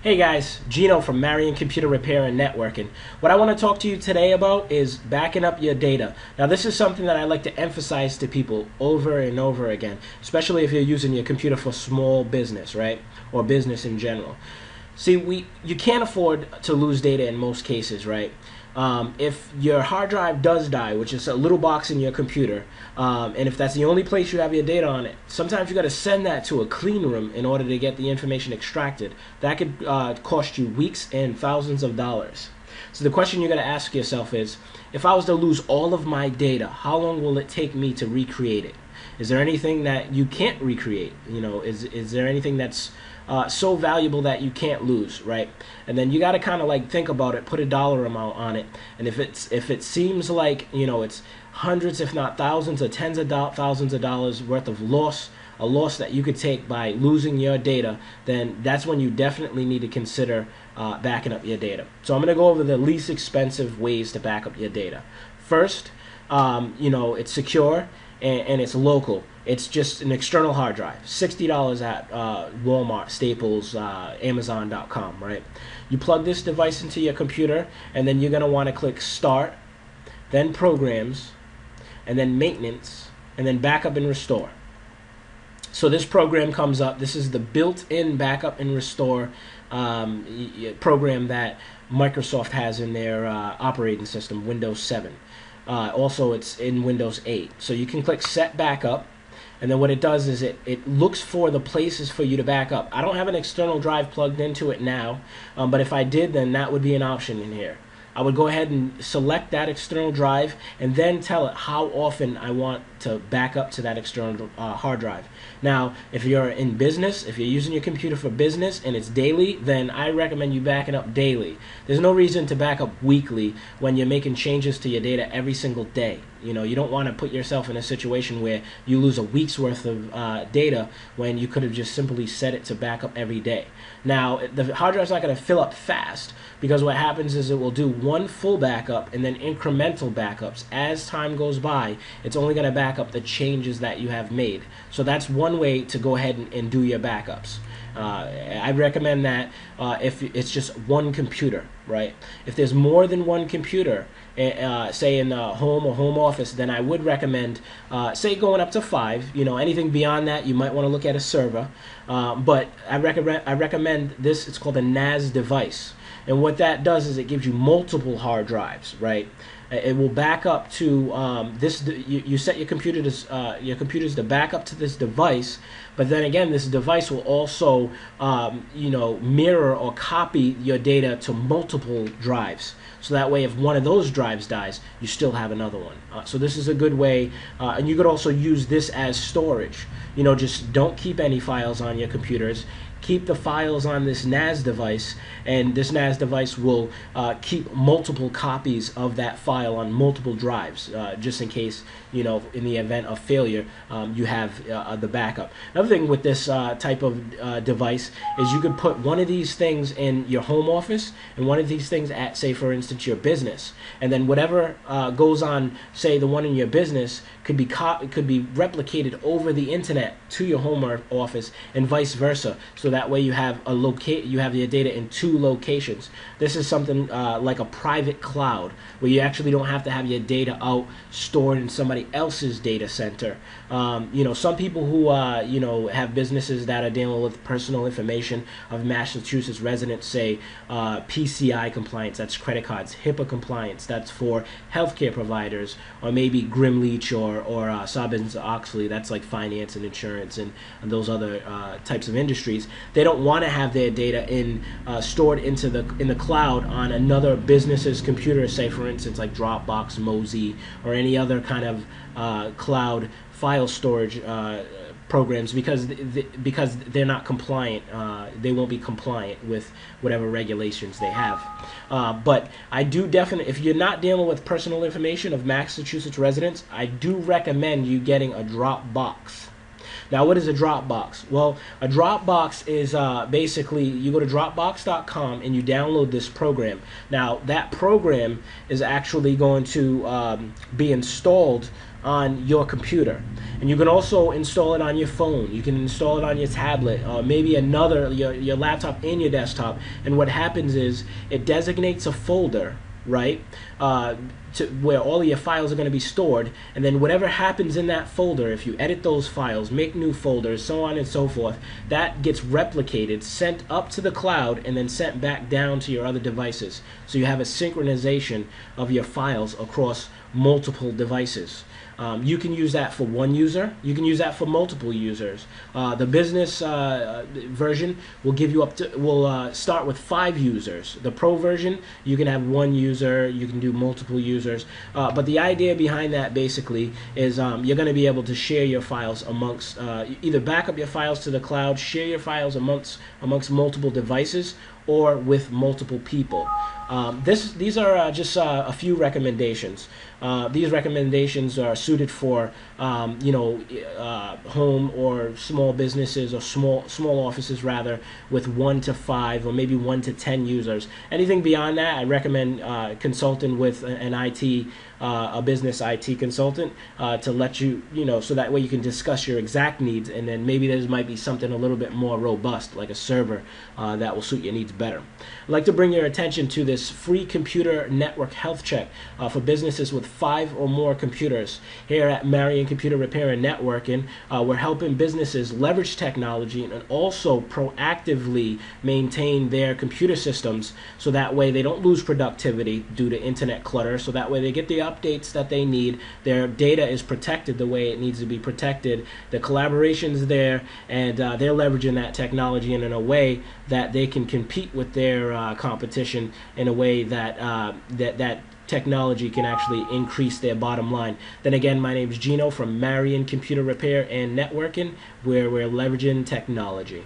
Hey guys, Gino from Marion Computer Repair and Networking. What I want to talk to you today about is backing up your data. Now this is something that I like to emphasize to people over and over again, especially if you're using your computer for small business, right? Or business in general. See, you can't afford to lose data in most cases, right? If your hard drive does die, which is a little box in your computer, and if that's the only place you have your data on it, sometimes you got to send that to a clean room in order to get the information extracted. That could cost you weeks and thousands of dollars. So the question you got to ask yourself is, if I was to lose all of my data, how long will it take me to recreate it? Is there anything that you can't recreate? You know, is there anything that's so valuable that you can't lose, right? And then you got to kind of like think about it, put a dollar amount on it, and if it seems like, you know, it's hundreds if not thousands or tens of thousands of dollars worth of loss, a loss that you could take by losing your data, then that's when you definitely need to consider backing up your data. So I'm going to go over the least expensive ways to back up your data. First, you know, it's secure and it's local. It's just an external hard drive, $60 at Walmart, Staples, Amazon.com, right? You plug this device into your computer, and then you're going to want to click Start, then Programs, and then Maintenance, and then Backup and Restore. So this program comes up. This is the built-in Backup and Restore program that Microsoft has in their operating system, Windows 7. Also, it's in Windows 8. So you can click Set Backup, and then what it does is it looks for the places for you to back up. I don't have an external drive plugged into it now, but if I did, then that would be an option in here. I would go ahead and select that external drive and then tell it how often I want to back up to that external hard drive. Now, if you're in business, if you're using your computer for business and it's daily, then I recommend you backing up daily. There's no reason to back up weekly when you're making changes to your data every single day. You know, you don't want to put yourself in a situation where you lose a week's worth of data when you could have just simply set it to back up every day. Now, the hard drive's not going to fill up fast, because what happens is it will do one full backup and then incremental backups. As time goes by, it's only going to back up the changes that you have made. So that's one way to go ahead and do your backups. I recommend that if it's just one computer, right? If there's more than one computer, say in the home or home office, then I would recommend, say, going up to 5. You know, anything beyond that, you might want to look at a server. But I recommend this. It's called a NAS device. And what that does is it gives you multiple hard drives, right? It will back up to this. You set your computers to back up to this device, but then again, this device will also, you know, mirror or copy your data to multiple drives. So that way, if one of those drives dies, you still have another one. So this is a good way, and you could also use this as storage. You know, just don't keep any files on your computers. Keep the files on this NAS device, and this NAS device will keep multiple copies of that file on multiple drives, just in case, you know, in the event of failure, you have the backup. Another thing with this type of device is you could put one of these things in your home office and one of these things at, say, for instance, your business, and then whatever goes on, say, the one in your business could be replicated over the internet to your home office, and vice versa. So that way you have your data in 2 locations. This is something like a private cloud, where you actually don't have to have your data out stored in somebody else's data center. You know, some people who you know, have businesses that are dealing with personal information of Massachusetts residents, say PCI compliance, that's credit cards, HIPAA compliance, that's for healthcare providers, or maybe Grimleach or Sarbanes-Oxley, that's like finance and insurance and those other types of industries. They don't want to have their data stored in the cloud on another business's computer, say for instance like Dropbox, Mozy, or any other kind of cloud file storage programs, because they're not compliant. They won't be compliant with whatever regulations they have. But I do definitely, if you're not dealing with personal information of Massachusetts residents, I do recommend you getting a Dropbox. Now, what is a Dropbox? Well, a Dropbox is basically you go to Dropbox.com and you download this program. Now, that program is actually going to be installed on your computer, and you can also install it on your phone. You can install it on your tablet, maybe your laptop and your desktop. And what happens is it designates a folder, right, to where all of your files are going to be stored, and then whatever happens in that folder, if you edit those files, make new folders, so on and so forth, that gets replicated, sent up to the cloud, and then sent back down to your other devices. So you have a synchronization of your files across multiple devices. You can use that for one user. You can use that for multiple users. The business version will give you will start with 5 users. The pro version, you can have one user. You can do multiple users. But the idea behind that basically is you're going to be able to share your files amongst either back up your files to the cloud, share your files amongst multiple devices, or with multiple people. These are just a few recommendations. These recommendations are suited for home or small businesses, or small offices rather, with 1 to 5 or maybe 1 to 10 users. Anything beyond that, I recommend consulting with an IT, a business IT consultant, to let you so that way you can discuss your exact needs, and then maybe there might be something a little bit more robust, like a server, that will suit your needs better. I'd like to bring your attention to this free computer network health check for businesses with 5 or more computers. Here at Marion Computer Repair and Networking, we're helping businesses leverage technology and also proactively maintain their computer systems, so that way they don't lose productivity due to internet clutter, so that way they get the updates that they need, their data is protected the way it needs to be protected, the collaboration's there, and they're leveraging that technology in a way that they can compete with their competition in a way that that technology can actually increase their bottom line. Then again, my name is Gino from Marion Computer Repair and Networking, where we're leveraging technology.